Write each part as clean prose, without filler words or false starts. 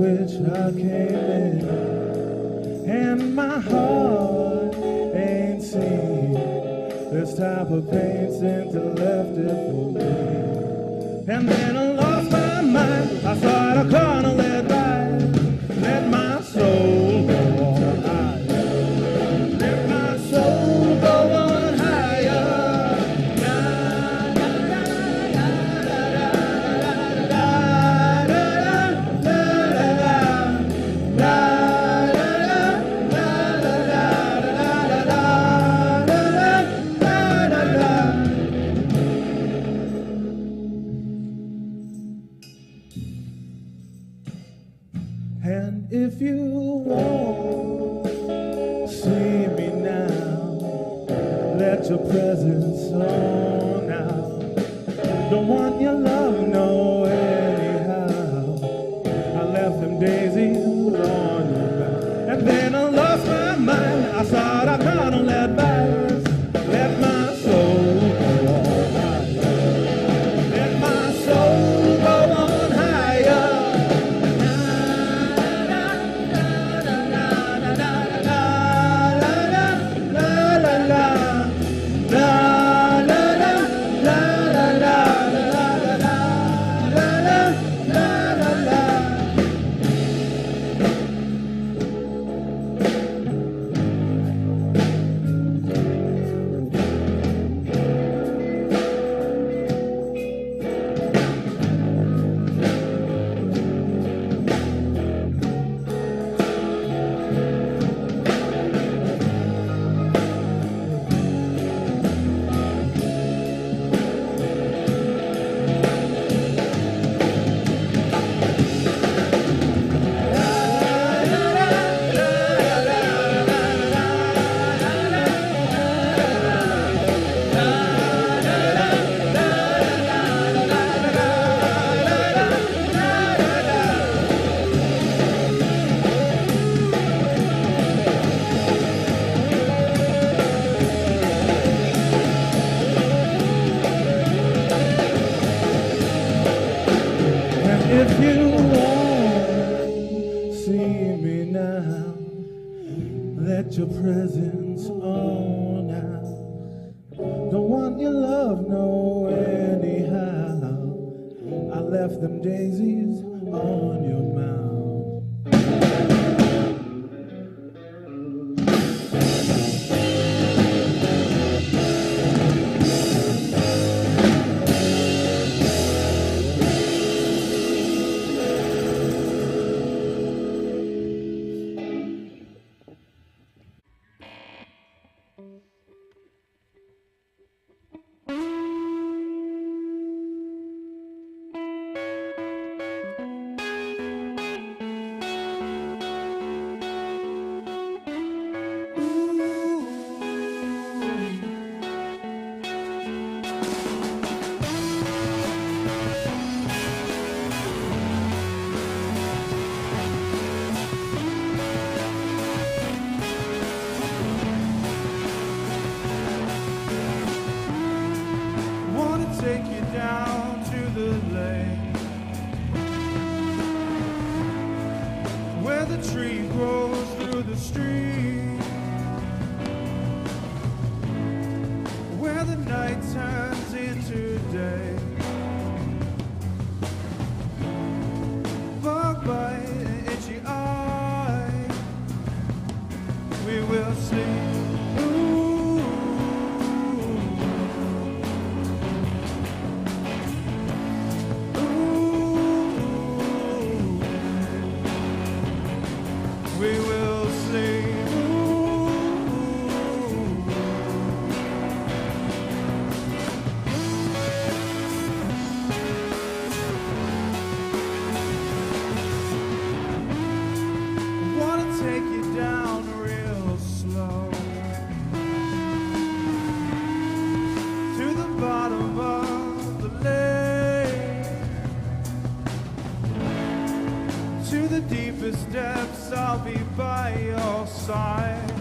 which I came in, and my heart ain't seen this type of pain since it left it for me. And then I lost my mind, I thought I couldn't let ride, let my soul go on higher, let my soul go on higher. And if you won't see me now, let your presence on out. Don't want your love, no, anyhow. I left them daisies on your back. And then I lost my mind, I thought I couldn't let pass. Let my soul go on higher, let my soul go on higher. If you won't see me now, let your presence on out. Don't want your love, no, anyhow. I left them daisies on your mouth. Take you down to the lake where the tree grows through the stream, where the night turns into day. Bug bite and itchy eye, we will sleep. We will sleep. I wanna take you down real slow to the bottom of the lake, to the deepest depths. I'll be by your side.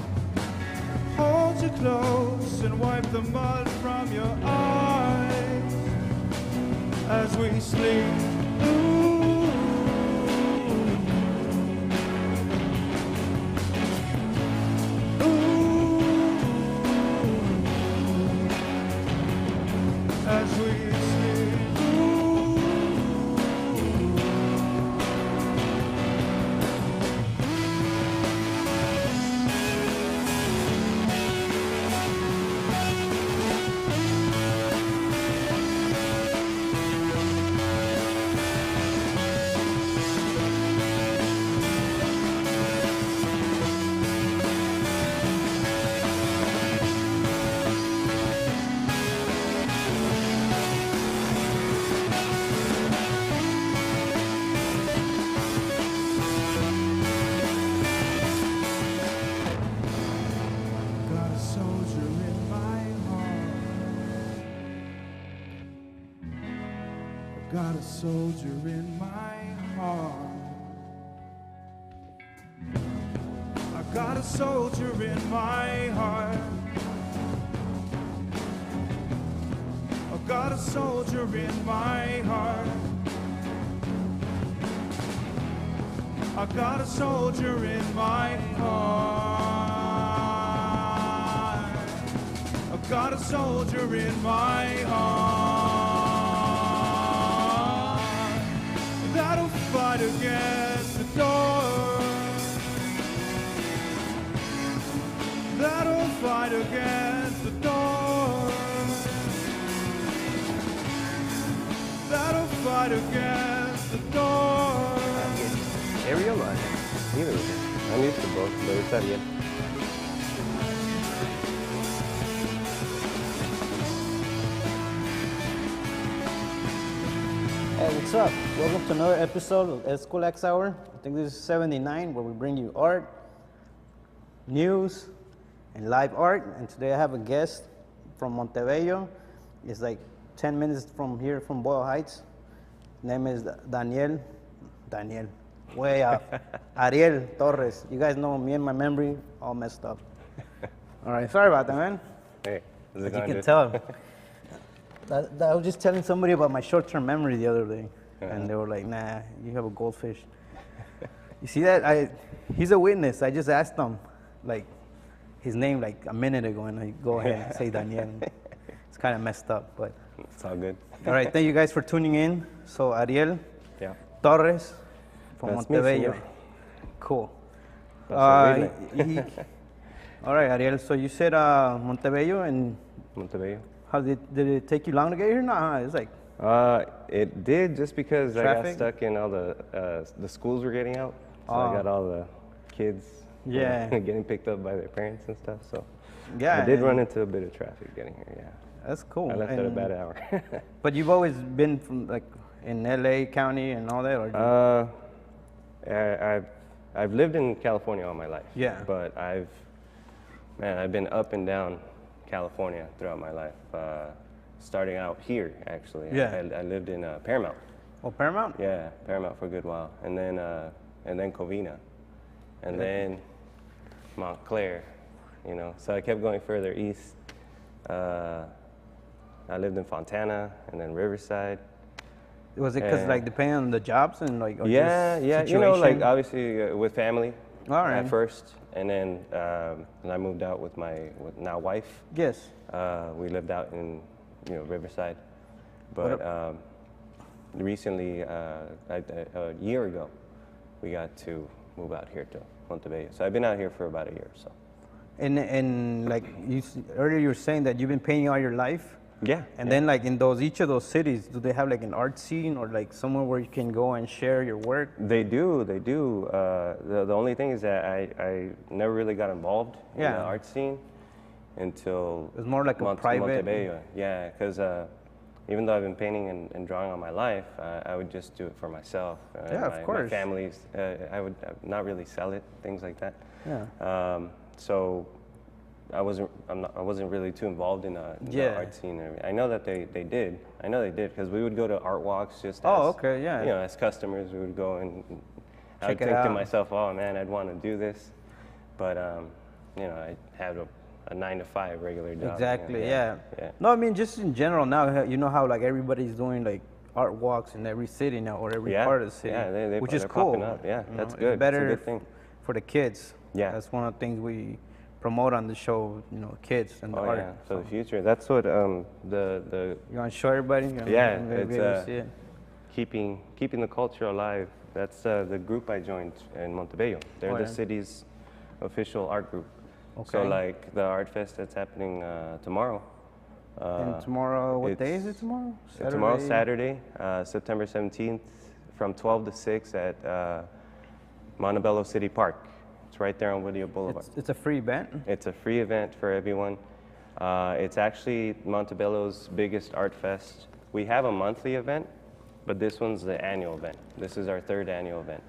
Hold you close and wipe the mud from your eyes as we sleep. Ooh. got a soldier in my heart. I got a soldier in my heart. I got a soldier in my heart. I got a soldier in my heart. I got a soldier in my heart. That'll fight against the door. That'll fight against the door. That'll fight against the door. Ariel or neither of them. I'm used to both, but it's Ariel. Hey, what's up? Welcome to another episode of Eskwilax Hour. I think this is 79, where we bring you art, news, and live art. And today I have a guest from Montebello. It's like 10 minutes from here, from Boyle Heights. Name is Daniel. Way off. Ariel Torres. You guys know me and my memory all messed up. All right, sorry about that, man. Hey, how's it As you going, can dude? tell. I was just telling somebody about my short-term memory the other day, and they were like, "Nah, you have a goldfish." You see that? He's a witness. I just asked him, like, his name like a minute ago, and I go ahead and say Daniel. It's kind of messed up, but It's all good. all right. Thank you guys for tuning in. So Ariel Yeah. Torres from That's me, Montebello. senor. Cool. That's All right, Ariel. So you said Montebello, and Montebello. how did it take you long to get here? No, it's like It did just because I got Traffic? stuck in all the schools were getting out. So Oh. I got all the kids Yeah. getting picked up by their parents and stuff. So yeah. I did and run into a bit of traffic getting here, yeah. That's cool. I left at a And- bad hour. But you've always been from like in LA County and all that, or I've lived in California all my life. Yeah. But I've been up and down California throughout my life. Starting out here, actually. Yeah. I lived in Paramount. oh, Paramount? Yeah, Paramount for a good while, and then Covina, and then Montclair. You know, so I kept going further east. I lived in Fontana and then Riverside. Was it because Yeah. like depending on the jobs and like or Yeah, just yeah. You know, like situation? obviously with family All right. at first, and then I moved out with my now wife. Yes. We lived out in Riverside, What but recently, a year ago, we got to move out here to Montebello. So I've been out here for about a year or so. And like earlier you were saying that you've been painting all your life. Yeah. And then like in each of those cities, do they have like an art scene or like somewhere where you can go and share your work? They do. The only thing is that I never really got involved in Yeah. the art scene until It was more like a private. Montebello. Yeah, because even though I've been painting and drawing all my life, I would just do it for myself. Yeah, of course. My family's, I would not really sell it, things like that. Yeah. So I wasn't really too involved in the Yeah. art scene. I know that they did. I know they did because we would go to art walks just Oh, as, okay, yeah. you know, as customers, we would go and I would Check it think to out. myself, oh man, I'd want to do this, but I had a 9-to-5 regular job. Exactly. Yeah. No, I mean just in general now. You know how like everybody's doing like art walks in every city now or every Yeah. part of the city, Yeah, which they're is cool. popping up. Yeah, You that's know, good. It's better It's a good thing. for the kids. Yeah. That's one of the things we promote on the show. You know, kids and the Oh art. yeah, for the future. That's what the You want to show everybody? You know, Yeah, maybe it's, see it. keeping the culture alive. That's the group I joined in Montebello. They're Oh, the yeah. city's official art group. So Okay. like the art fest that's happening tomorrow. And tomorrow, what day is it it's- tomorrow? Tomorrow's Saturday, September 17th, from 12 to 6 at Montebello City Park. It's right there on Whittier Boulevard. It's a free event. It's a free event for everyone. It's actually Montebello's biggest art fest. We have a monthly event, but this one's the annual event. This is our third annual event.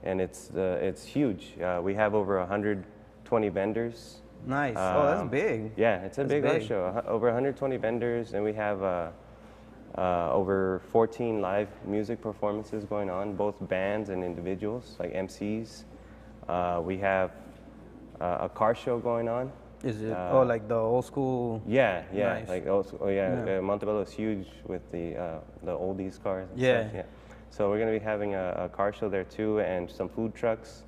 And it's huge. We have over 120 vendors. Nice. Oh, that's big. Yeah, it's a That's big art big. show. Over 120 vendors, and we have over 14 live music performances going on, both bands and individuals, like MCs. We have a car show going on. Is it like the old school? Yeah, Nice. like also, Yeah. Montebello is huge with the oldies cars and Yeah. stuff. Yeah. So we're gonna be having a car show there too, and some food trucks.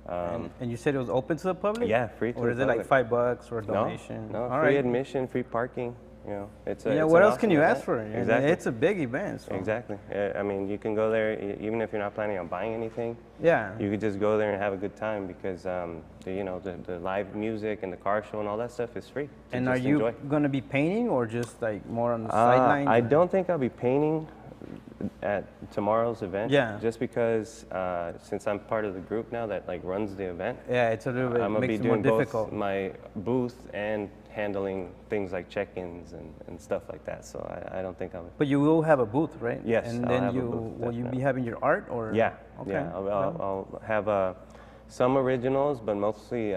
And you said it was open to the public? Yeah, free to Or the is it like public. $5 or a donation? No, All free right. admission, free parking. You know, it's a, Yeah, it's what an else can awesome you event. ask for? I mean, Exactly. it's a big event. So. Exactly. I mean, you can go there even if you're not planning on buying anything. Yeah. You could just go there and have a good time because the live music and the car show and all that stuff is free. to And are just you enjoy. going to be painting or just like more on the sidelines? I don't think I'll be painting at tomorrow's event. Yeah. Just because since I'm part of the group now that like runs the event, Yeah, it's a little bit I'm gonna makes be it more doing difficult. both my booth and handling things like check-ins and stuff like that. So I don't think I'll. But you will have a booth, right? Yes, And I'll then have a you booth, will you be definitely. having your art or? Yeah. Okay. Yeah. I'll have some originals, but mostly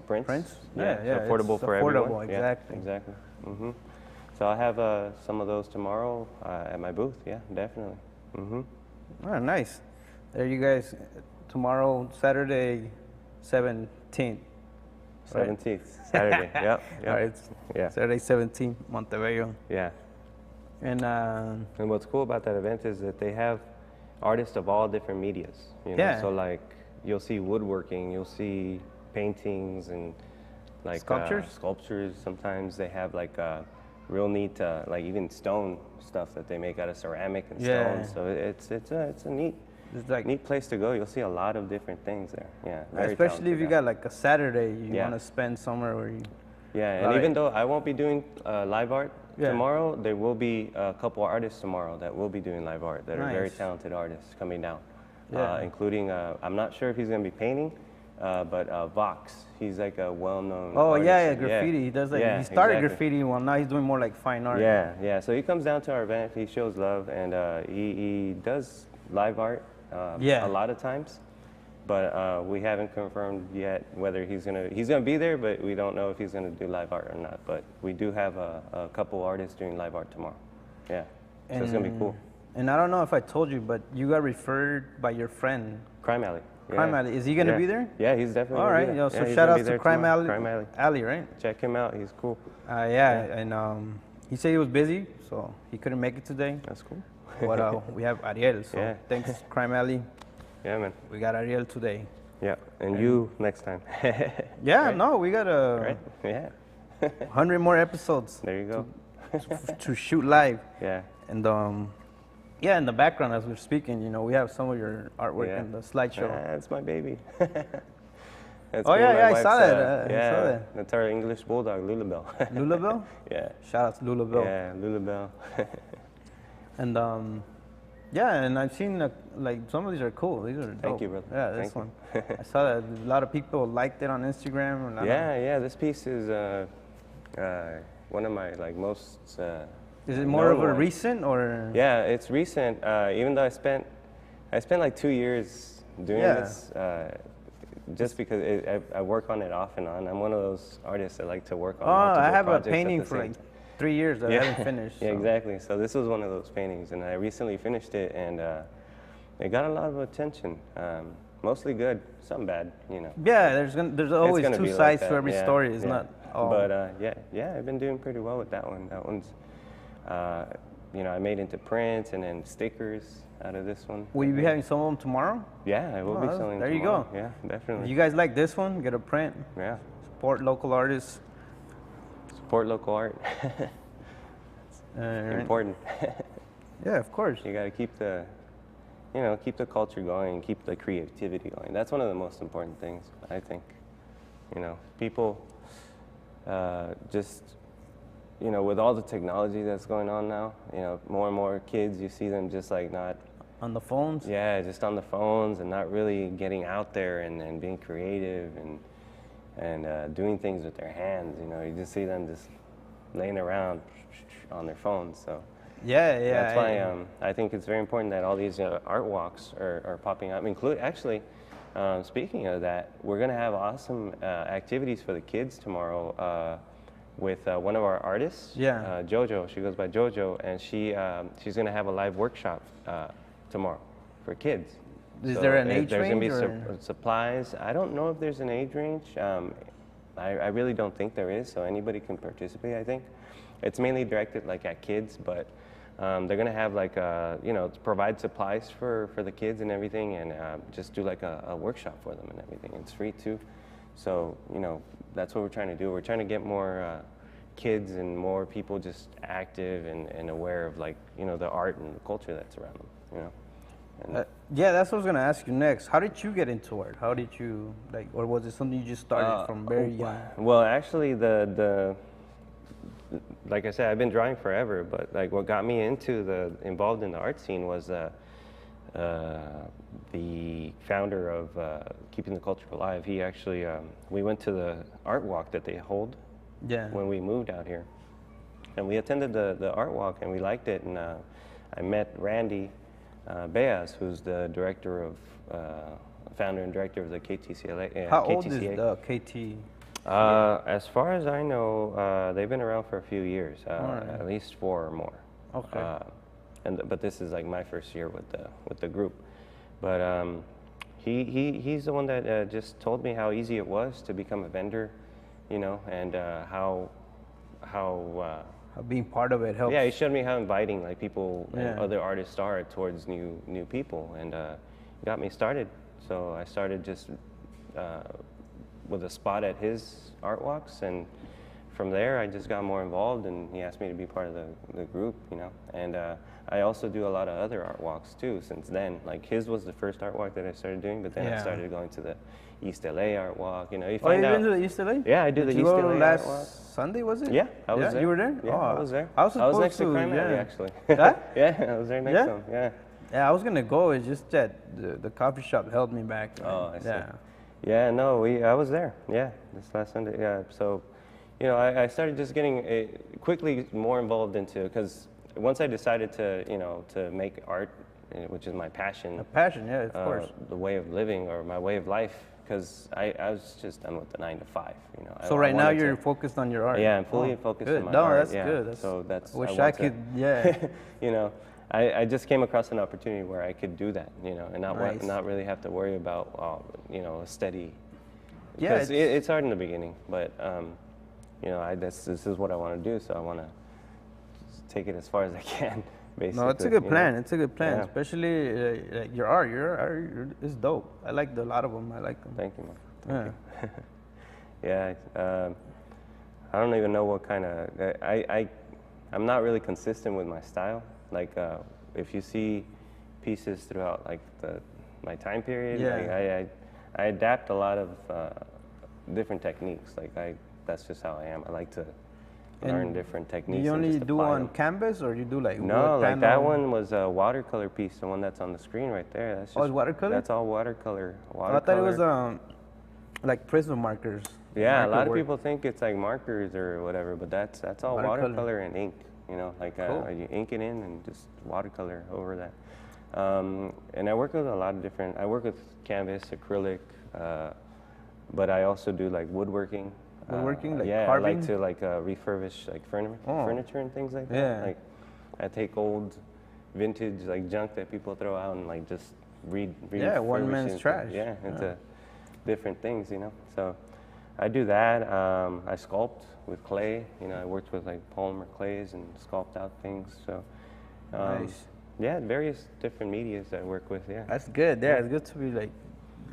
prints. Prints? Yeah. Yeah, so yeah, affordable it's for affordable, everyone. exactly. Yeah, exactly. So I'll have some of those tomorrow at my booth. Yeah, definitely. Oh, nice. There you guys. Tomorrow, Saturday, 17th. 17th, Saturday. Yep. All right. Yeah. Saturday, 17th, Montebello. Yeah. And And what's cool about that event is that they have artists of all different medias. You know? Yeah. So like you'll see woodworking, you'll see paintings and like sculptures. Sometimes they have like real neat like even stone stuff that they make out of ceramic and Yeah. stone. So it's a neat it's like, neat place to go. You'll see a lot of different things there. Yeah. very especially if talented you guy. got like a Saturday, you Yeah. want to spend somewhere where you. Yeah, and Like- even though I won't be doing live art Yeah. tomorrow, there will be a couple artists tomorrow that will be doing live art that are very Nice. talented artists coming down, Yeah. including, I'm not sure if he's going to be painting, but Vox, he's like a well-known Oh artist. yeah, graffiti. He does like Yeah, he started exactly. graffiti. Well, now he's doing more like fine art. Yeah, so he comes down to our event, he shows love, and he does live art Yeah. a lot of times. But we haven't confirmed yet whether he's gonna be there, but we don't know if he's gonna do live art or not. But we do have a couple artists doing live art tomorrow. Yeah, so it's gonna be cool. And I don't know if I told you, but you got referred by your friend. Crime Alley. Crime Alley. Is he gonna Yeah. be there? Yeah, he's definitely. All gonna be right. there. Yo, so Yeah, he's shout gonna out be to there Crime tomorrow. Alley. Crime Alley. Alley, right? Check him out. He's cool. Yeah, and he said he was busy, so he couldn't make it today. That's cool. But we have Ariel, so Yeah. thanks, Crime Alley. Yeah, man. We got Ariel today. Yeah, and you next time. Yeah, Right. no, we got Right? Yeah. 100 more episodes There you go. to shoot live. Yeah. And yeah, in the background as we're speaking, we have some of your artwork Yeah. in the slideshow. That's my baby. That's Oh, me yeah, and my yeah, I wife's, saw that, I yeah, saw that. that's our English bulldog, Lulabelle. Lulabelle? Yeah. Shout out to Lulabelle. Yeah, Lulabelle. And yeah, and I've seen like some of these are cool. These are dope. Thank you, brother. Yeah, this Thank you. one. I saw that a lot of people liked it on Instagram. And Yeah, this piece is one of my like most. Is it more of a known ones. recent or? Yeah, it's recent. Even though I spent like 2 years doing Yeah. this, just because I work on it off and on. I'm one of those artists that like to work on. Oh, I multiple have a projects at painting the for same like 3 years that I haven't finished. Yeah, so. exactly. So this was one of those paintings, and I recently finished it, and it got a lot of attention. Mostly good, some bad, Yeah, there's always gonna two be like sides that, to every yeah, story. It's yeah. not all. But yeah, I've been doing pretty well with that one. That one's, I made into prints and then stickers out of this one. Will you be having some of them tomorrow? Yeah, I will be that's- selling. there you tomorrow. go. Yeah, definitely. If you guys like this one, get a print. Yeah, Support local artists. support local art. Right. Important. Yeah, of course. You got to keep the, keep the culture going, keep the creativity going. That's one of the most important things, I think. People just, with all the technology that's going on now, more and more kids, you see them just like not, On the phones. yeah, just on the phones and not really getting out there and being creative and doing things with their hands. You just see them just laying around on their phones. So. Yeah, yeah. That's why I think it's very important that all these art walks are popping up. Actually, speaking of that, we're going to have awesome activities for the kids tomorrow. with one of our artists. Yeah. Jojo. She goes by Jojo, and she's gonna have a live workshop tomorrow for kids. Is there an age there's range? gonna be supplies. I don't know if there's an age range. I really don't think there is, so anybody can participate, I think. It's mainly directed like at kids, but they're gonna have like provide supplies for the kids and everything, and just do like a workshop for them and everything. It's free too, so that's what we're trying to do. We're trying to get more kids and more people just active and aware of like the art and the culture that's around them. And yeah, that's what I was gonna ask you next. How did you get into art? How did you or was it something you just started from very young? Well, actually, like I said, I've been drawing forever, but like what got me involved in the art scene was the founder of Keeping the Culture Alive. He actually, we went to the art walk that they hold when we moved out here, and we attended the art walk and we liked it, and I met Randy Beas, who's the director of, founder and director of the KTCLA. How KTCA. old is the KT? As far as I know, they've been around for a few years, at least 4 or more. Okay. But this is like my first year with the group. But he's the one that just told me how easy it was to become a vendor, and how being part of it helps. Yeah, he showed me how inviting like people and other artists are towards new people, and got me started. So I started just with a spot at his art walks, and from there I just got more involved, and he asked me to be part of the group, and I also do a lot of other art walks too since then. Like his was the first art walk that I started doing, but then I started going to the East LA art walk. You find out. Been to the East LA? Yeah, I do the East LA art walk. Last Sunday, was it? Yeah, I was there. You were there? Yeah, I was there. I was next to Crime Alley, actually. Yeah, I was there next to him. Yeah. Yeah, I was gonna go. It's just that the coffee shop held me back. Oh, I see. Yeah, no, I was there. Yeah, this last Sunday. Yeah, so, I started just getting quickly more involved into, because once I decided to, to make art, which is my passion. A passion, yeah, of course. The way of living or my way of life, because I was just done with the 9 to 5. So right now you're focused on your art. Yeah, I'm fully focused on my art. art. That's good. So that's. Wish I could. Yeah. I just came across an opportunity where I could do that, and not really have to worry about, a steady. Yeah, it's hard in the beginning, but this is what I want to do, so I want to take it as far as I can. Basically, no, it's a good plan. It's a good plan, especially like your art. Your art is dope. I like a lot of them. I like them. Thank you, man. Thank you. Yeah, I don't even know what kind of. I'm not really consistent with my style. Like if you see pieces throughout like my time period, I adapt a lot of different techniques. Like that's just how I am. I like to learn different techniques. You only do on them. canvas, or you do like no, like that one was a watercolor piece. The one that's on the screen right there. That's just, it's watercolor. That's all watercolor. I thought it was like prism markers. Yeah, a lot of people think it's like markers or whatever, but that's all watercolor and ink. You ink it in and just watercolor over that. And I work with a lot of different. I work with canvas, acrylic, but I also do like woodworking. Woodworking, like yeah, carving? I like to refurbish like furniture and things like that. Yeah. Like I take old, vintage like junk that people throw out and like just Yeah, one man's trash. Yeah, into different things, So I do that. I sculpt with clay. I worked with like polymer clays and sculpt out things. So nice. Yeah, various different medias that I work with. Yeah. That's good. Yeah, it's good to be like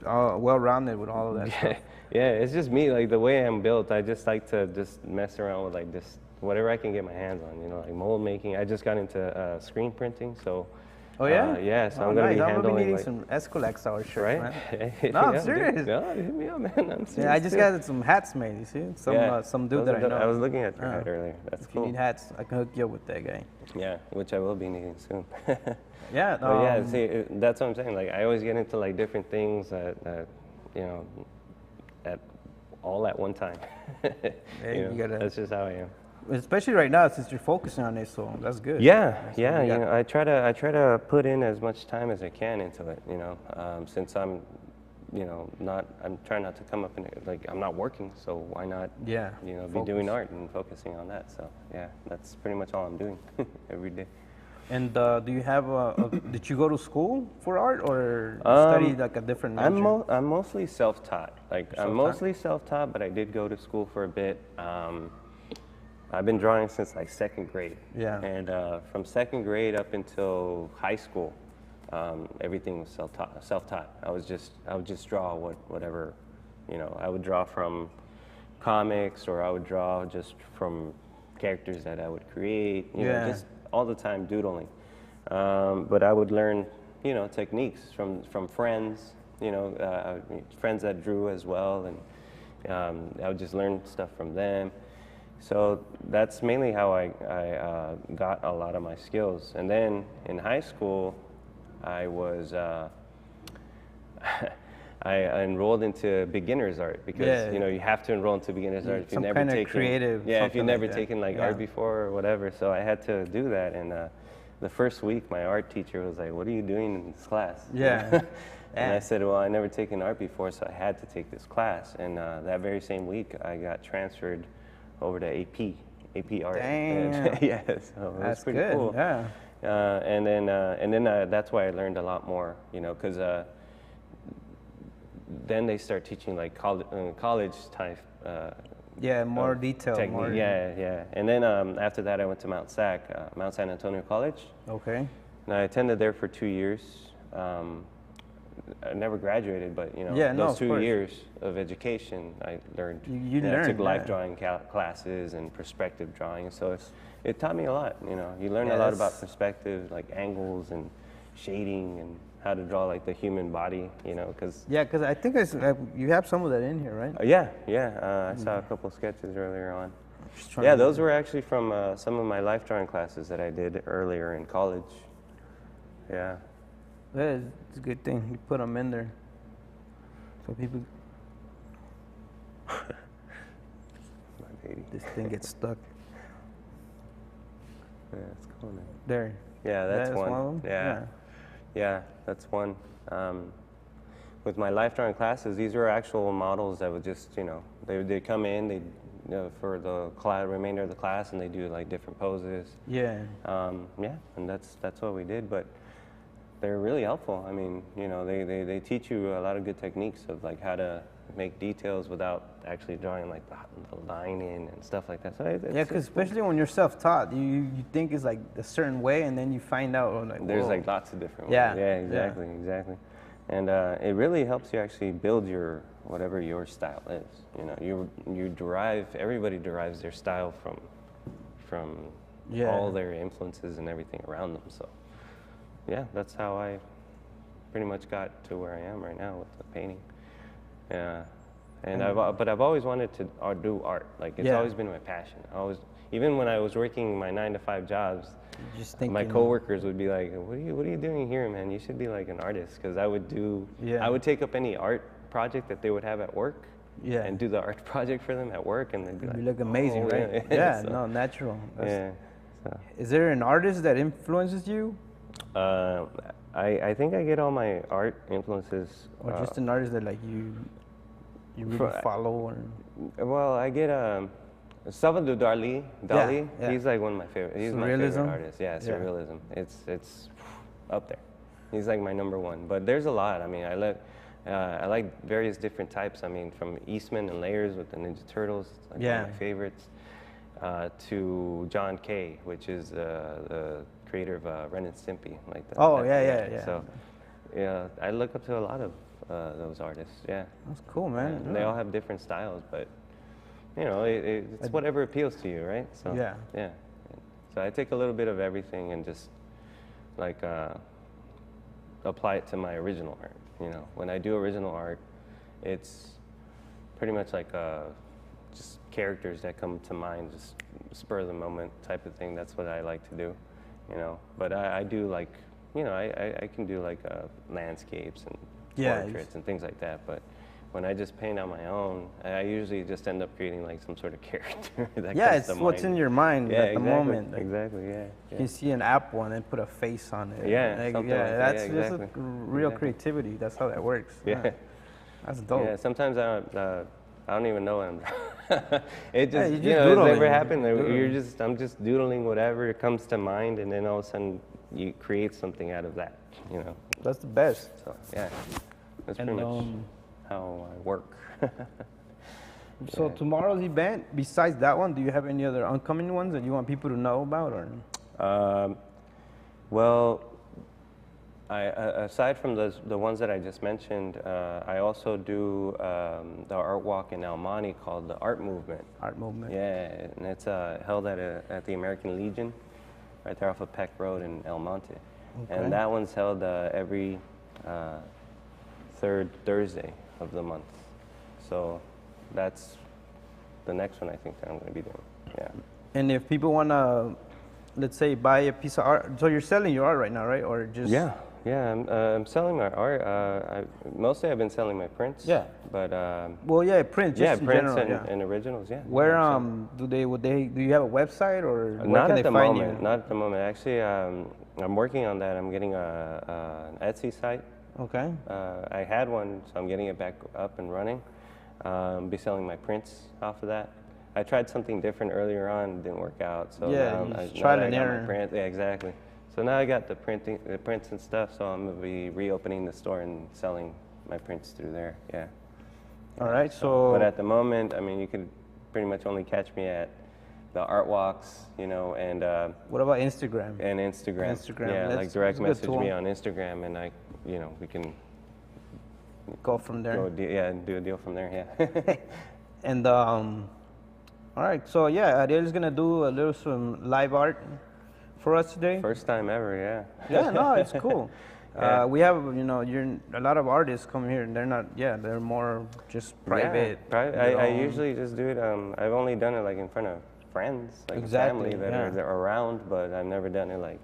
well-rounded with all of that stuff. Yeah, it's just me. Like the way I'm built, I just like to just mess around with like this whatever I can get my hands on. Like mold making. I just got into screen printing, so. Oh yeah. Yeah, so I'm gonna be handling. I'm gonna be needing like, some Eskwilax hour shirts, right? Man. No, I'm serious. No, hit me up, man. I'm serious. Yeah, I just got some hats made. You see, some dude that I know. I was looking at your hat earlier. That's cool. If you need hats, I can hook you up with that guy. Yeah, which I will be needing soon. Yeah. But yeah, see, that's what I'm saying. Like I always get into like different things that at all at one time. That's just how I am. Especially right now, since you're focusing on it, so that's good. Yeah, I try to put in as much time as I can into it. Since I'm you know, I'm trying not to come up in it, like I'm not working, so why not, Yeah. you know, be Focus. doing art and focusing on that. So yeah, that's pretty much all I'm doing every day. And do you have did you go to school for art or study like a different major? I'm mostly self-taught. Like I'm Self-taught? mostly self-taught, but I did go to school for a bit. I've been drawing since like second grade. Yeah. And from second grade up until high school, everything was self-taught. I would just draw whatever, you know. I would draw from comics, or I would draw just from characters that I would create. You know, just all the time doodling. But I would learn, you know, techniques from friends, you know, friends that drew as well, and I would just learn stuff from them. So that's mainly how I got a lot of my skills. And then in high school, I was I enrolled into beginner's art because you know, you have to enroll into beginner's art if you've never taken creative, if you've never like taken like art before or whatever. So I had to do that, and the first week my art teacher was like, "What are you doing in this class?" And I said, "Well, I never taken art before, so I had to take this class." And that very same week, I got transferred over to AP art. Damn. Yeah, so it was pretty cool. Yeah. And then that's why I learned a lot more, you know, because then they start teaching like college type. More detailed. Technique. More. Yeah. And then after that, I went to Mount San Antonio College. Okay. And I attended there for 2 years. I never graduated, but you know, those 2 years of education, I learned. You know, learned. I took life drawing classes and perspective drawing, so it taught me a lot. You know, you learn a lot about perspective, like angles and shading, and how to draw like the human body. You know, because because I think you have some of that in here, right? I saw a couple sketches earlier on. Yeah, those were actually from some of my life drawing classes that I did earlier in college. Yeah. Yeah, it's a good thing you put them in there, so people. My baby. This thing gets stuck. Yeah, it's cool, man. There. Yeah, that's one. of them? Yeah, that's one. With my life drawing classes, these were actual models that would just, you know, they'd come in, they, you know, for the remainder of the class, and they do like different poses. Yeah. And that's what we did, but they're really helpful. I mean, you know, they teach you a lot of good techniques of like how to make details without actually drawing like the line in and stuff like that. So because especially when you're self-taught, you think it's like a certain way, and then you find out like there's whoa. like lots of different ways. Yeah. Yeah, exactly. And it really helps you actually build whatever your style is. You know, everybody derives their style from all their influences and everything around them. So yeah, that's how I pretty much got to where I am right now with the painting. Yeah, and I've always wanted to do art. Like it's always been my passion. Even when I was working my 9-to-5 jobs, my coworkers would be like, "What are you doing here, man? You should be like an artist." Because I would take up any art project that they would have at work, and do the art project for them at work, and they'd be like, "You look amazing, right?" Yeah, so, no, natural. So. Is there an artist that influences you? I think I get all my art influences. Or just an artist that like you really follow? Or? Well, I get Salvador Dali. Yeah. He's like one of my favorite. He's my favorite artist. Yeah, surrealism. It's up there. He's like my number one. But there's a lot. I mean, I like various different types. I mean, from Eastman and Layers with the Ninja Turtles. It's like one of my favorites. To John Kay, which is the creator of Ren and Stimpy, like that. Oh yeah. So, yeah, I look up to a lot of those artists. Yeah. That's cool, man. And they all have different styles, but you know, it's whatever appeals to you, right? So yeah. So I take a little bit of everything and just like apply it to my original art. You know, when I do original art, it's pretty much like just characters that come to mind, just spur of the moment type of thing. That's what I like to do, you know. But I do like, you know, I can do like landscapes and portraits and things like that. But when I just paint on my own, I usually just end up creating like some sort of character that comes to what's mind. in your mind at the moment. Like, exactly. You can see an apple and then put a face on it. Yeah, like, something like that. That's just real creativity. That's how that works. Yeah. That's dope. Yeah, sometimes I don't even know what I'm it just, you you just know, it's doodling. never happened. Doodling. I'm just doodling whatever comes to mind, and then all of a sudden you create something out of that, you know. That's the best. So, yeah, that's And, pretty much how I work. So tomorrow's event, besides that one, do you have any other upcoming ones that you want people to know about, or? Well, aside from the ones that I just mentioned, I also do the art walk in El Monte called the Art Movement. Art Movement. Yeah, and it's held at the American Legion, right there off of Peck Road in El Monte. Okay. And that one's held every third Thursday of the month. So that's the next one I think that I'm going to be doing. Yeah. And if people want to, let's say, buy a piece of art, so you're selling your art right now, right? Or just? Yeah, I'm selling my art. Mostly I've been selling my prints. Yeah. But Well, yeah, prints. Just in prints general, and originals. Yeah. Where Yeah, do you have a website, or where not can at they the find moment. you? Not at the moment. Actually, I'm working on that. I'm getting an Etsy site. Okay. I had one, so I'm getting it back up and running. Be selling my prints off of that. I tried something different earlier on, didn't work out. So Yeah, now, you tried that I and got my error. print, yeah, exactly. So now I got the prints and stuff. So I'm gonna be reopening the store and selling my prints through there. Yeah. All right. So. But at the moment, I mean, you could pretty much only catch me at the art walks, you know, and What about Instagram? Instagram. Instagram, Yeah, that's- like direct that's a good message me tool. on Instagram, and we can Go from there. do a deal from there. Yeah. And all right. So yeah, Ariel is gonna do a little some live art for us today. First time ever. Yeah. Yeah, no, it's cool. Yeah. We have, a lot of artists come here, and they're more just private. Yeah, private. their I own. usually just do it. I've only done it like in front of friends, like Exactly, family that yeah. are around, but I've never done it like,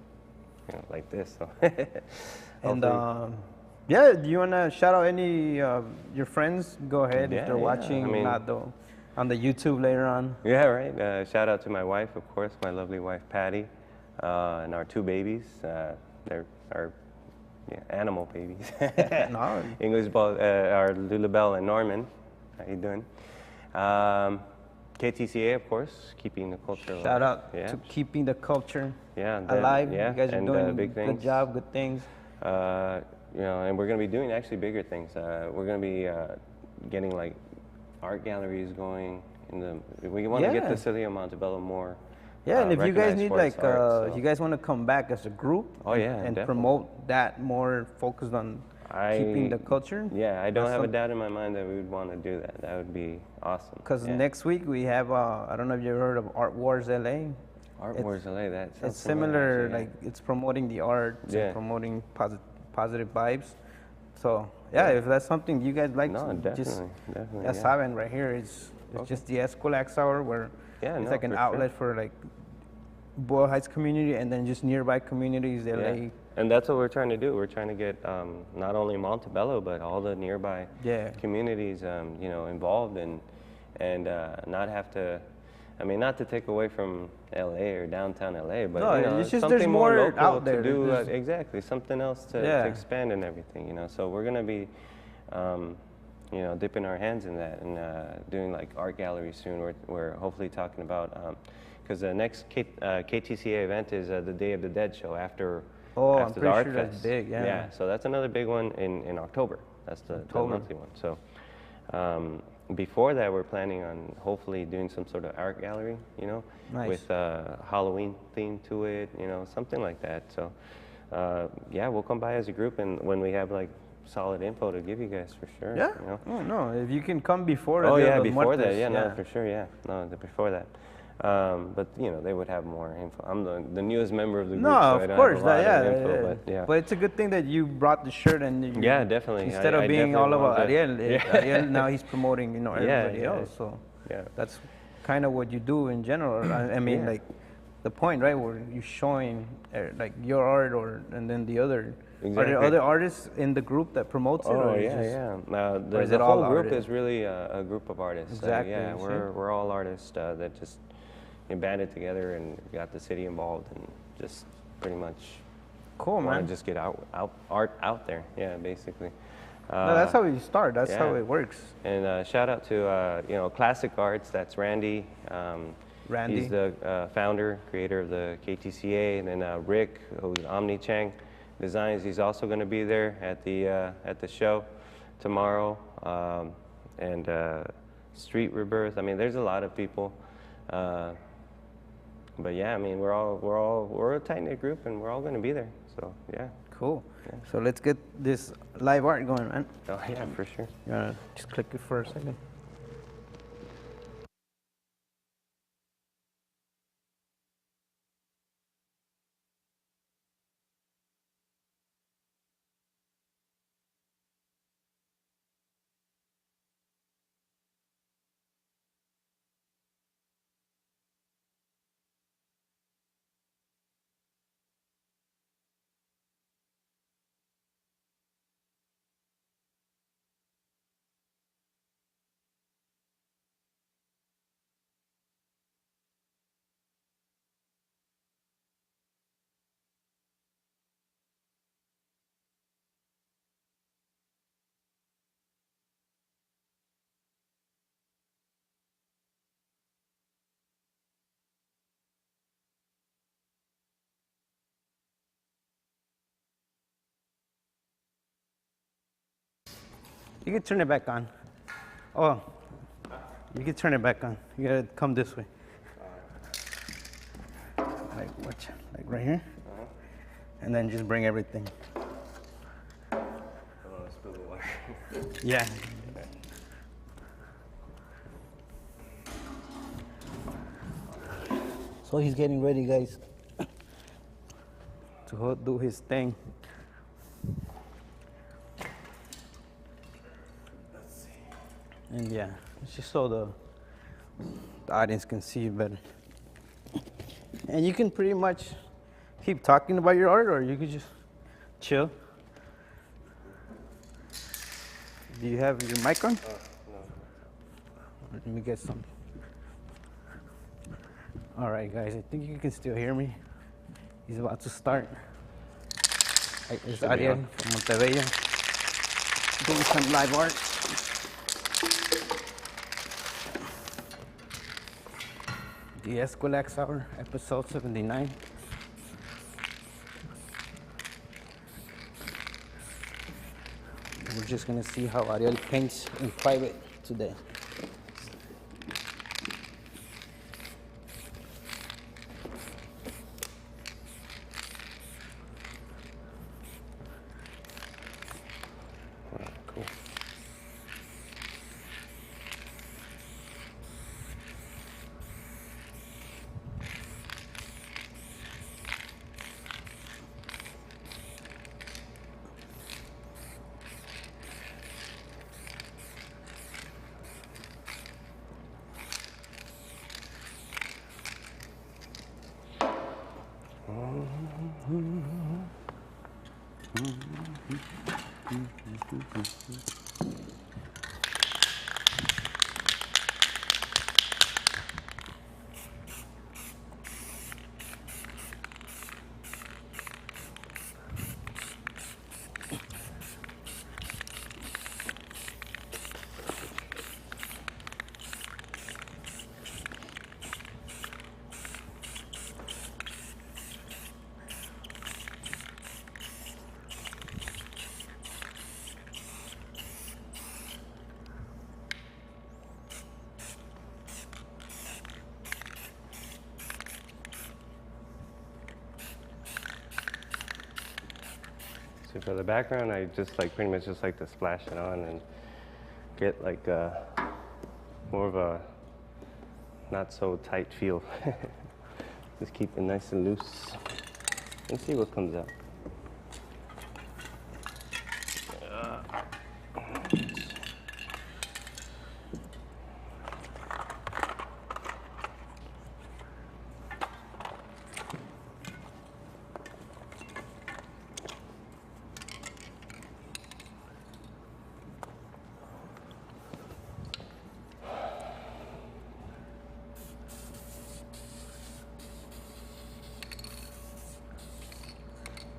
like this. So. And Hopefully- yeah, do you wanna shout out any of your friends? Go ahead if Yeah, they're yeah, watching, I mean- not though, on the YouTube later on. Yeah, right. Shout out to my wife, of course, my lovely wife Patty, and our two babies. They're our animal babies. No. English ball, our Lulabelle and Norman. How you doing? KTCA, of course, keeping the culture alive. Shout out Yeah. to keeping the culture Yeah, that- alive. yeah, You guys are and, doing a big good things. job, good things. And we're going to be doing actually bigger things. We're going to be getting like art galleries going. We want to get Yeah. the city of Montebello more. Yeah, and if you guys recognized need for its art, so. if you guys want to come back as a group, Oh, yeah, and definitely. promote that more focused on keeping the culture. Yeah, I don't That's have a some- doubt in my mind that we would want to do that. That would be awesome. Because Yeah. next week we have, I don't know if you ever heard of Art Wars LA. Art it's- Wars LA, that sounds It's similar, actually, yeah. like it's promoting the art, Yeah. and promoting positive vibes. So yeah, if that's something you guys like, No, to definitely, just definitely. ya Yeah. saben, right here it's Okay. just the Eskwilax hour where Yeah, it's no, like an for sure. outlet for like Boyle Heights community and then just nearby communities, LA. Yeah. And that's what we're trying to do. We're trying to get not only Montebello, but all the nearby Yeah. communities, involved and not have to. I mean, not to take away from LA or downtown LA, but No, something it's just there's more more local out there. to do. There's- Exactly, something else to Yeah. expand and everything. So we're gonna be, dipping our hands in that and doing like art galleries soon. We're hopefully talking about because the next KTCA event is the Day of the Dead show after. Oh, I'm after the pretty Art sure that's Fest. big, yeah. Yeah, so that's another big one in October. That's the October. monthly one. So before that, we're planning on hopefully doing some sort of art gallery, Nice. with Halloween theme to it, something like that. So we'll come by as a group, and when we have like solid info to give you guys for sure. Yeah. You know? Oh no, if you can come before. Oh Dia de yeah, los before that, Muertos, yeah, no, for sure, yeah, no, before that. But they would have more info. I'm the newest member of the group, No, so I of don't course, have a lot yeah, of info, yeah. but yeah. But it's a good thing that you brought the shirt and you, Yeah, definitely. Instead I of being definitely all about want to- Ariel, Yeah. Ariel now he's promoting everybody yeah. else. So Yeah. that's kind of what you do in general. I mean, Yeah. like the point, right, where you're showing like your art, and then the other. Are Exactly. there other artists in the group that promotes it? Oh or is yeah, just- yeah. or is The it all whole group artists? is really a group of artists. Exactly, Yeah, you see? we're all artists that just banded together and got the city involved and just pretty much Cool, want man. to just get art out there. Yeah, basically. No, that's how you start. That's how yeah. it works. And shout out to you know, Classic Arts. That's Randy. Randy. He's the founder, creator of the KTCA, and then Rick, who's Omni Chang Designs. He's also going to be there at the show tomorrow. And Street Rebirth. I mean, there's a lot of people. But yeah, I mean, we're a tight knit group, and we're all going to be there. So yeah. Cool. So let's get this live art going, man. Oh yeah, for sure. You wanna just click it for a second? You can turn it back on. Oh, you can turn it back on. You gotta come this way. Like watch, like right here, and then just bring everything. I don't want to spill the water. Yeah. So he's getting ready, guys, to do his thing. And yeah, it's just so the audience can see you better. And you can pretty much keep talking about your art, or you could just chill. Do you have your mic on? No. Let me get some. All right, guys, I think you can still hear me. He's about to start. It's Ariel from Montebello doing some live art. The Eskwilax Hour, episode 79. We're just gonna see how Ariel paints in private today. Cool. So for the background, I just like pretty much just like to splash it on and get like more of a not so tight feel. Just keep it nice and loose and see what comes out.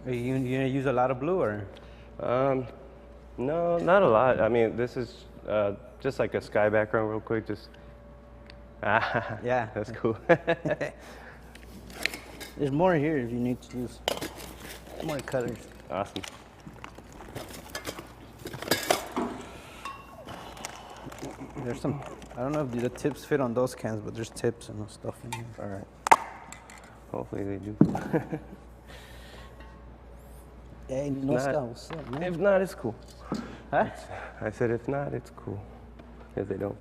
Are you gonna use a lot of blue, or? No, not a lot. I mean, this is just like a sky background real quick. Just, Yeah. that's cool. There's more here if you need to use more colors. Awesome. There's some, I don't know if the tips fit on those cans, but there's tips and stuff in here. All right. Hopefully they do. Hey, no stuff. What's up, man? If not, it's cool. Huh? I said if not, it's cool. If they don't.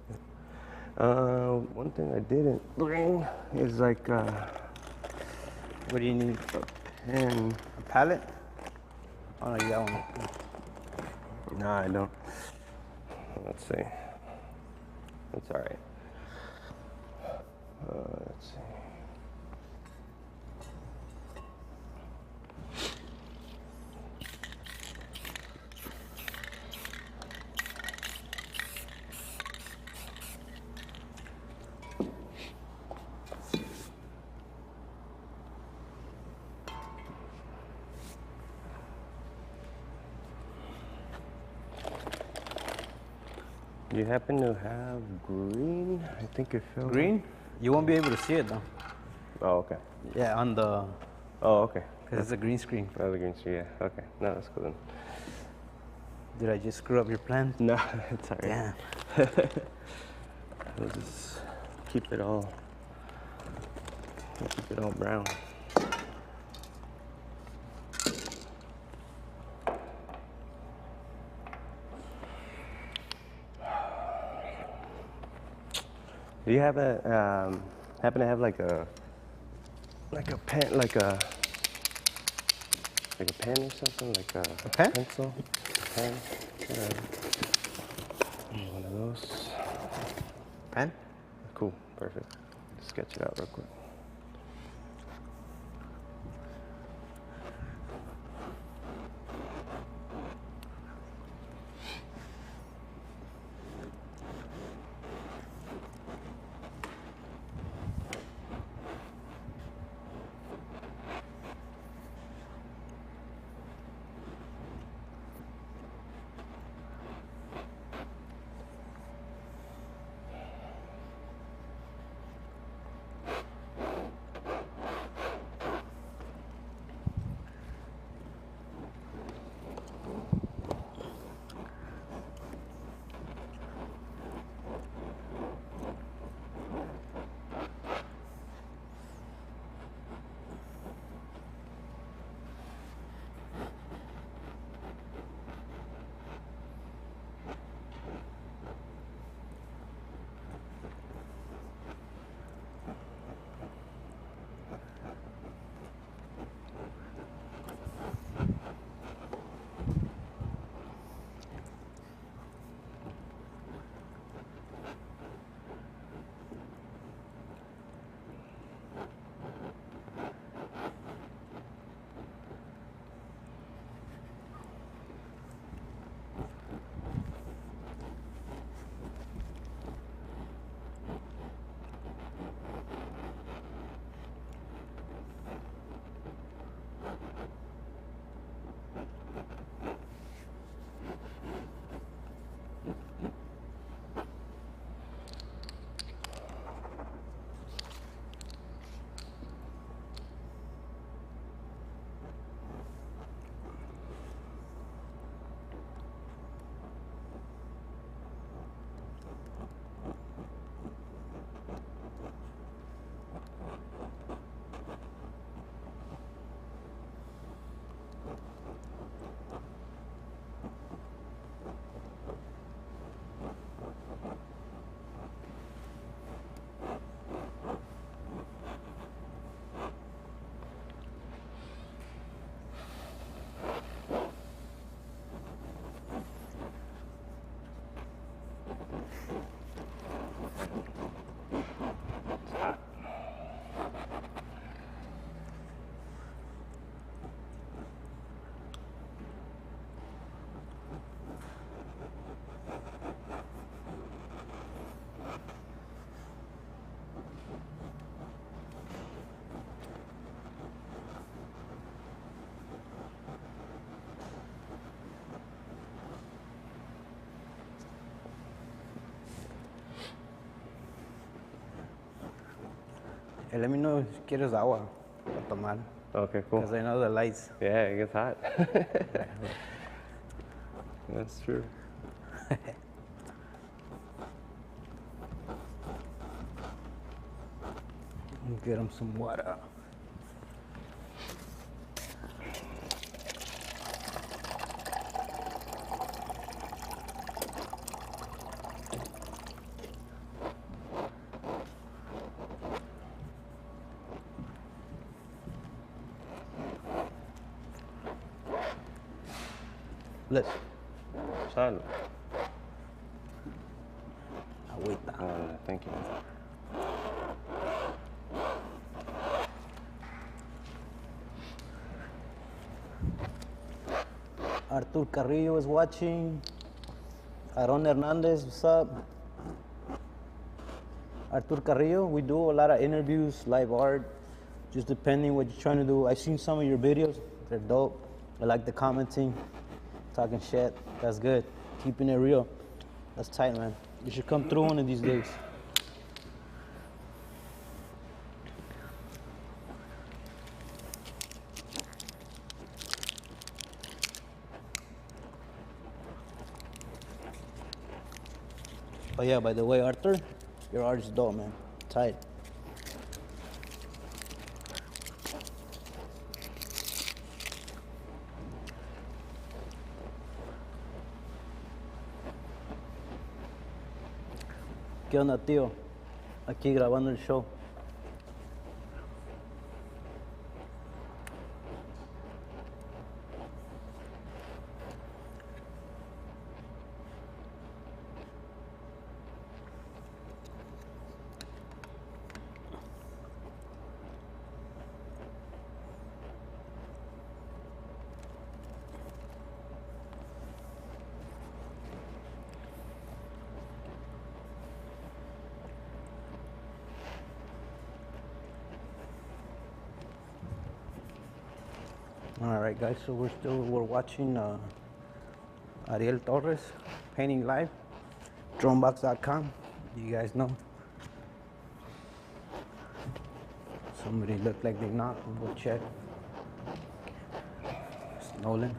One thing I didn't bring is like What do you need? a pen. A palette? Oh, no, you got one. No, I don't. Let's see. It's all right. Let's see. Do you happen to have green? I think it fell. Green? You won't be able to see it though. Oh, okay. Yeah, on the, Oh, okay. because it's a green screen. Oh, the green tree, yeah. Okay. No, that's cool then. Did I just screw up your plan? No, it's all right. Damn. We'll just keep it all brown. Do you have happen to have like a pen, like a pen or something, like a pen? pencil, pen, whatever. One of those. Pen? Cool, perfect. Sketch it out real quick. Hey, let me know if quieres agua para tomar. Okay, cool. Because I know the lights. Yeah, it gets hot. That's true. Get him some water. Let's. Salud. Agüita. Thank you. Artur Carrillo is watching. Aaron Hernandez, what's up? Artur Carrillo, we do a lot of interviews, live art, just depending what you're trying to do. I've seen some of your videos, they're dope. I like the commenting, talking shit, that's good. Keeping it real, that's tight, man. You should come through one of these days. Oh yeah, by the way, Arthur, your art is dope, man. Tight. ¿Qué onda, tío? Aquí grabando el show. All right, guys. So we're watching Ariel Torres painting live. Dronebox.com. You guys know. Somebody looked like they knocked. We'll go check. It's Nolan.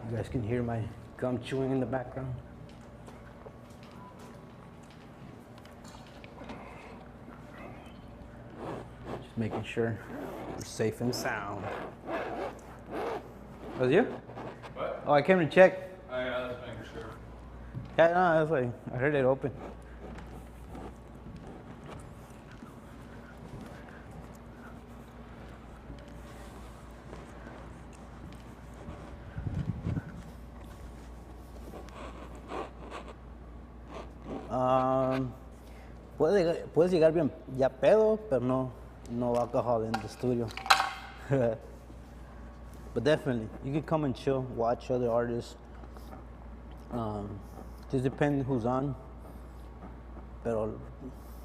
You guys can hear my gum chewing in the background. Just making sure we're safe and sound. Was you? What? Oh, I came to check. Oh, yeah, I was making sure. Yeah, no, I was like, I heard it open. Puedes llegar bien ya pedo, pero no alcohol in the studio. But definitely, you can come and chill, watch other artists. Just depending who's on. Pero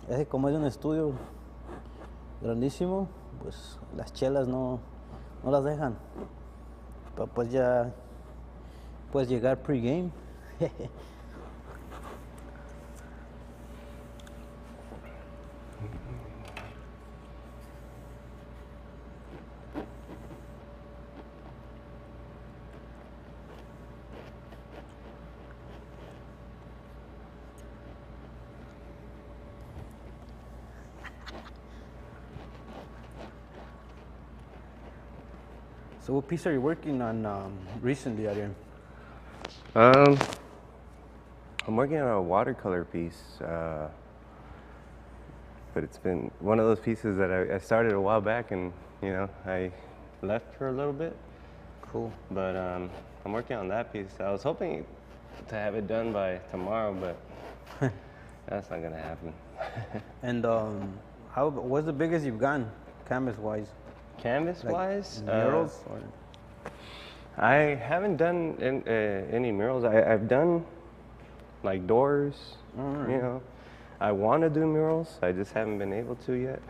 es que como es un estudio grandísimo, pues las chelas no las dejan. Pero pues ya puedes llegar pre-game. So what piece are you working on recently, Ariel? I'm working on a watercolor piece, but it's been one of those pieces that I started a while back, and I left for a little bit. Cool. But I'm working on that piece. I was hoping to have it done by tomorrow, but that's not gonna happen. And what's the biggest you've gone, canvas-wise? Canvas-wise, Like murals? Or? I haven't done any murals. I've done like doors. Right. I want to do murals. I just haven't been able to yet.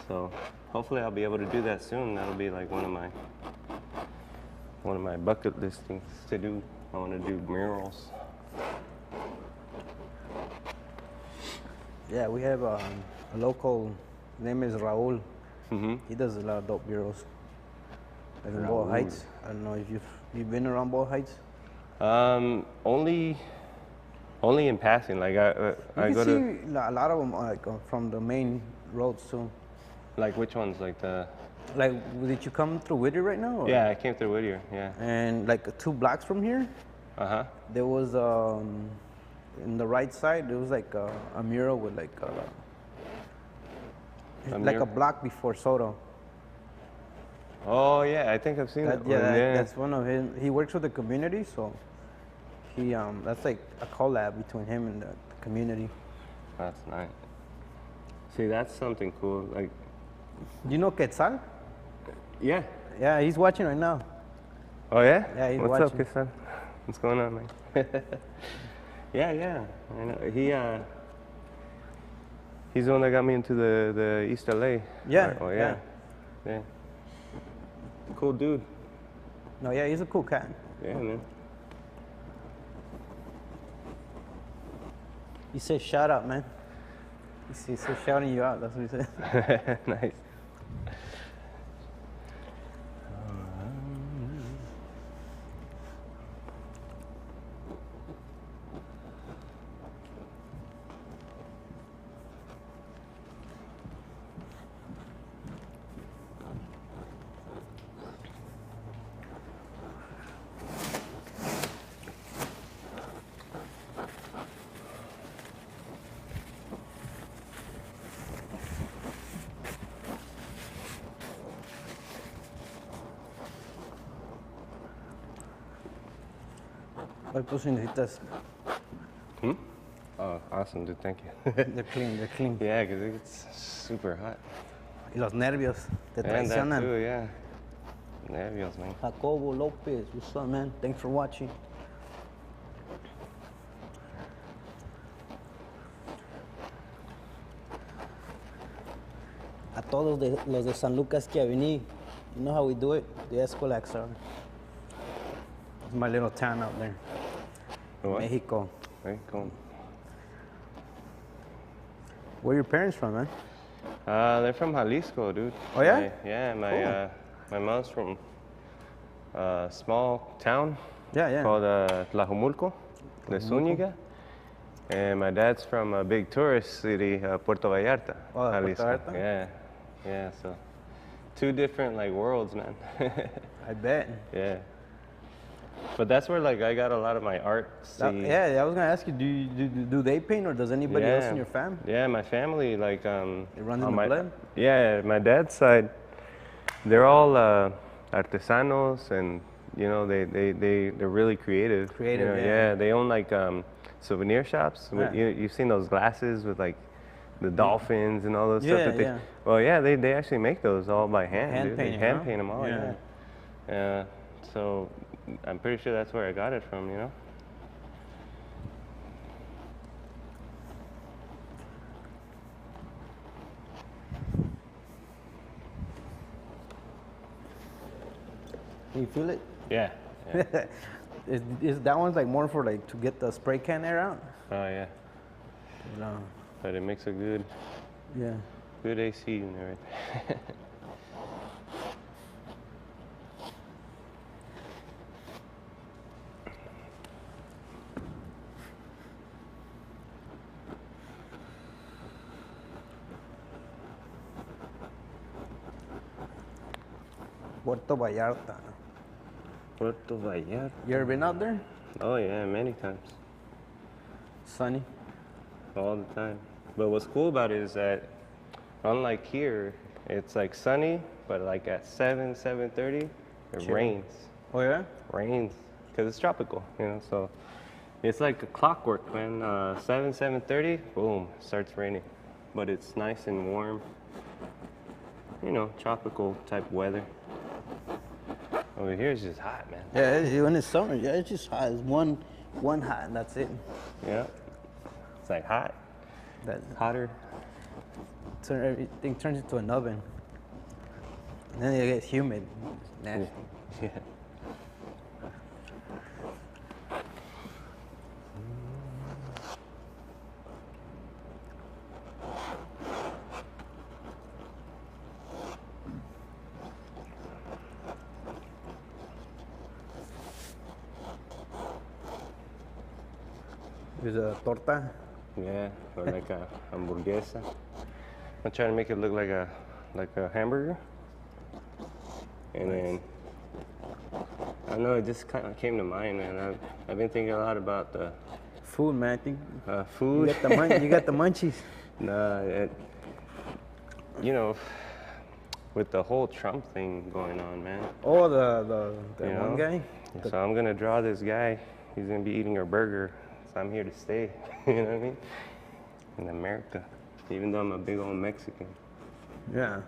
So hopefully I'll be able to do that soon. That'll be like one of my bucket list things to do. I want to do murals. Yeah, we have a local, name is Raul. Mm-hmm. He does a lot of dope bureaus. Like in Boyle Heights. I don't know if you've been around Boyle Heights. Only in passing. Like You I can go see to a lot of them like from the main roads too. like which ones? Like the Like, did you come through Whittier right now? Or? yeah, I came through Whittier. Yeah. And like 2 blocks from here, Uh-huh. there was in the right side there was like a mural with like A like a mural? block before Soto. Oh yeah, I think I've seen That, that. yeah, one. that's one of his. He works with the community, so he that's like a collab between him and the community. That's nice. See, that's something cool. Like, Do you know Quetzal? yeah. Yeah, he's watching right now. Oh yeah. Yeah, he's What's watching. up, Kisan? What's going on, man? yeah. I know. He's the one that got me into the East LA. Yeah, Oh yeah. Yeah. Cool dude. No, yeah, he's a cool cat. Yeah, man. He said, "Shout out, man." He said, "Shouting you out." That's what he said. Nice. Hoy pues si necesitas. Oh, awesome, dude. Thank you. They're clean, they're clean. Yeah, because it gets super hot. Y los nervios te And that traicionan. too, yeah. Nervios, man. Jacobo Lopez, what's up, man? Thanks for watching. A todos los de San Lucas que vení, you know how we do it? The Eskwilax are. It's my little town out there, What? Mexico. Very cool. Where are your parents from, man? They're from Jalisco, dude. Oh, yeah? My mom's from a small town Yeah. called Tlajumulco, de Zúñiga. And my dad's from a big tourist city, Puerto Vallarta, Oh, Puerto Jalisco. Vallarta? Yeah, so 2 different like worlds, man. I bet. Yeah. But that's where like I got a lot of my art. Yeah, I was gonna ask you, do they paint or does anybody else in your fam? Yeah, my family, like It runs on in the blood? Yeah, my dad's side, they're all artesanos, and you know they're really creative. Creative, you know, yeah. They own like souvenir shops. Yeah. You've seen those glasses with like the dolphins and all those stuff. Yeah, That they, yeah. Well, yeah, they actually make those all by hand. Hand dude. painting, They hand huh? paint them all. Yeah. Yeah. So I'm pretty sure that's where I got it from. You know. Can you feel it? Yeah. Is that one's like more for like to get the spray can air out? Oh yeah. No. But it makes a good Yeah. AC in there. Right? Puerto Vallarta. Puerto Vallarta. You ever been out there? Oh yeah, many times. Sunny. All the time. But what's cool about it is that, unlike here, it's like sunny, but like at 7:30, it Chill. rains. Oh yeah? Rains, because it's tropical, you know. So it's like a clockwork, man. 7:30, boom, starts raining. But it's nice and warm. You know, tropical type weather. Over here it's just hot, man. Yeah, when it's summer, yeah, it's just hot. It's one hot and that's it. Yeah. It's like hot, That hotter. everything turns into an oven. And then it gets humid. Nasty. Yeah. There's a torta. Yeah, or like a hamburguesa. I'm trying to make it look like a hamburger. And then I don't know, it just kind of came to mind, man. I've been thinking a lot about the Food, man. I think food. you got the munchies. Nah, you know, with the whole Trump thing going on, man. Oh, the You one know? guy. So I'm gonna draw this guy. He's gonna be eating our burger. So I'm here to stay. You know what I mean? In America, even though I'm a big old Mexican. Yeah.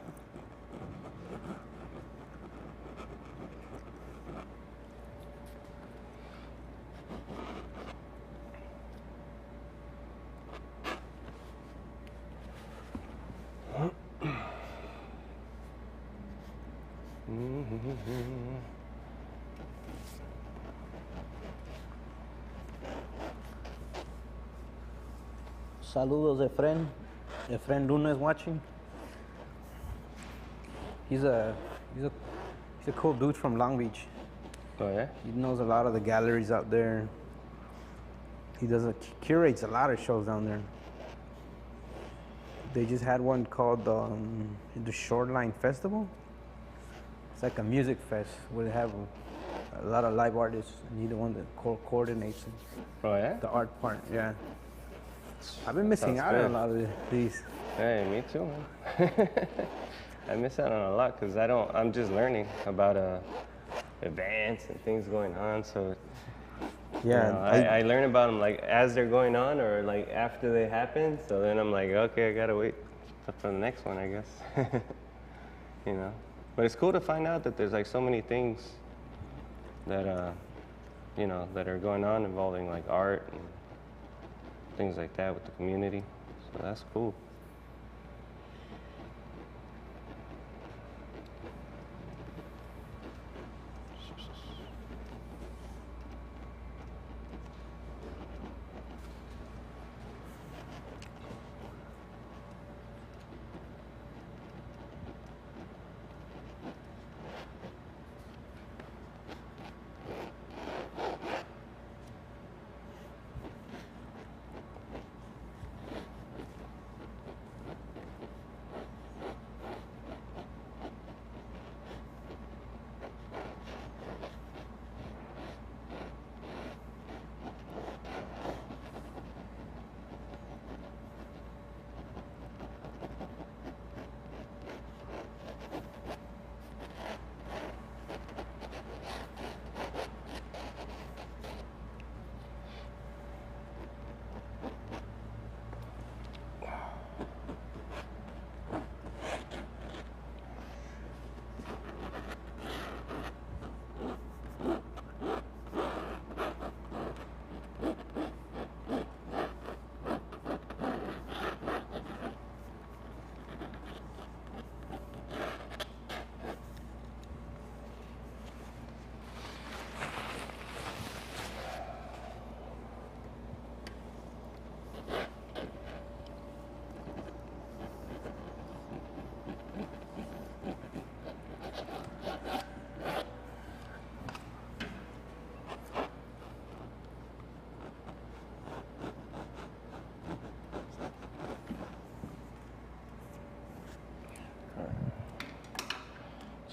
Saludos, Efren. Efren Luna is watching. He's a cool dude from Long Beach. Oh yeah? He knows a lot of the galleries out there. He curates a lot of shows down there. They just had one called the Shoreline Festival. It's like a music fest where they have a lot of live artists, and he's the one that coordinates it, Oh yeah? the art part. Yeah. I've been missing Sounds out on good. a lot of these. Hey, me too, man. I miss out on a lot because I'm just learning about events and things going on. So Yeah. you know, I learn about them like as they're going on or like after they happen. So then I'm like, okay, I gotta wait for the next one, I guess. You know, but it's cool to find out that there's like so many things that you know, that are going on involving like art and things like that with the community. So that's cool.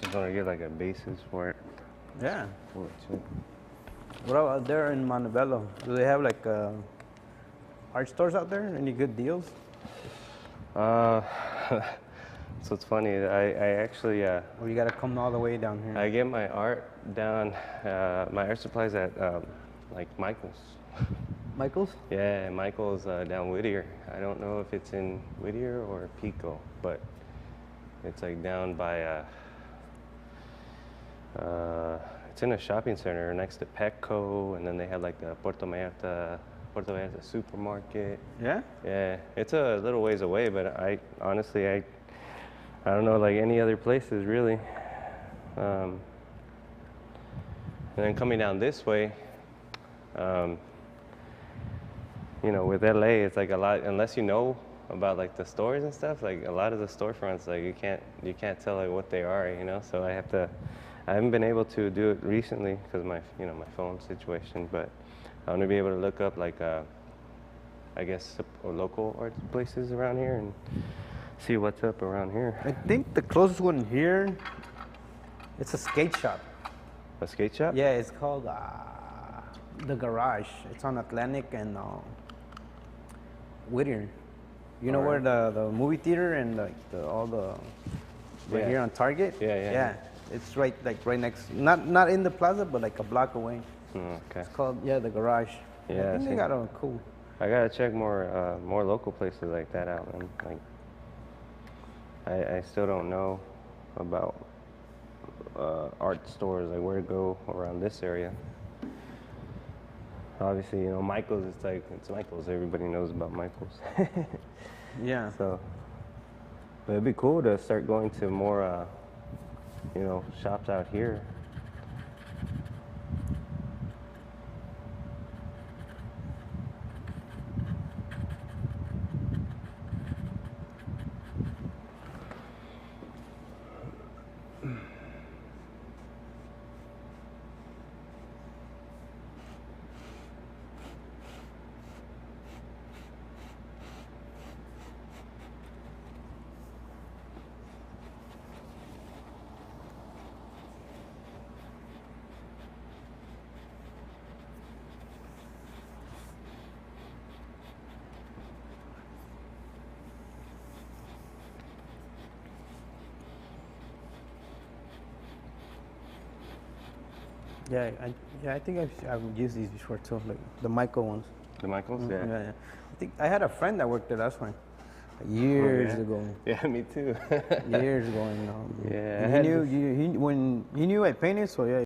Just want to get like a basis for it. Yeah. For it too. What about there in Montebello? Do they have like art stores out there? Any good deals? So it's funny. I actually Or you gotta come all the way down here? I get my art down. My art supplies at like Michael's. Michael's? Yeah, Michael's down Whittier. I don't know if it's in Whittier or Pico, but it's like down by it's in a shopping center next to Petco, and then they have like the Puerto Vallarta supermarket. Yeah? Yeah, it's a little ways away, but I honestly I don't know like any other places really. And then coming down this way, you know, with LA, it's like a lot, unless you know about like the stores and stuff, like a lot of the storefronts, like you can't tell like what they are, you know. So I haven't been able to do it recently because my phone situation, but I'm gonna be able to look up like I guess, local art places around here and see what's up around here. I think the closest one here, it's a skate shop. A skate shop? Yeah, it's called The Garage. It's on Atlantic and Whittier. You know where the movie theater and like all the right Yeah. here on Target? Yeah. It's right next, not in the plaza, but like a block away. Okay. It's called The Garage. Yeah, I think see. they got a cool. I gotta check more local places like that out, man. Like, I still don't know about art stores, like where to go around this area. Obviously, you know, Michael's. It's Michael's. Everybody knows about Michael's. Yeah. So, but it'd be cool to start going to more, you know, shops out here. I think I've used these before too, like the Michael ones. The Michael's, yeah. Yeah. I think I had a friend that worked there. That's why. Years ago. Yeah, me too. Years ago, you know. Yeah, I He had knew when he knew I painted, so yeah.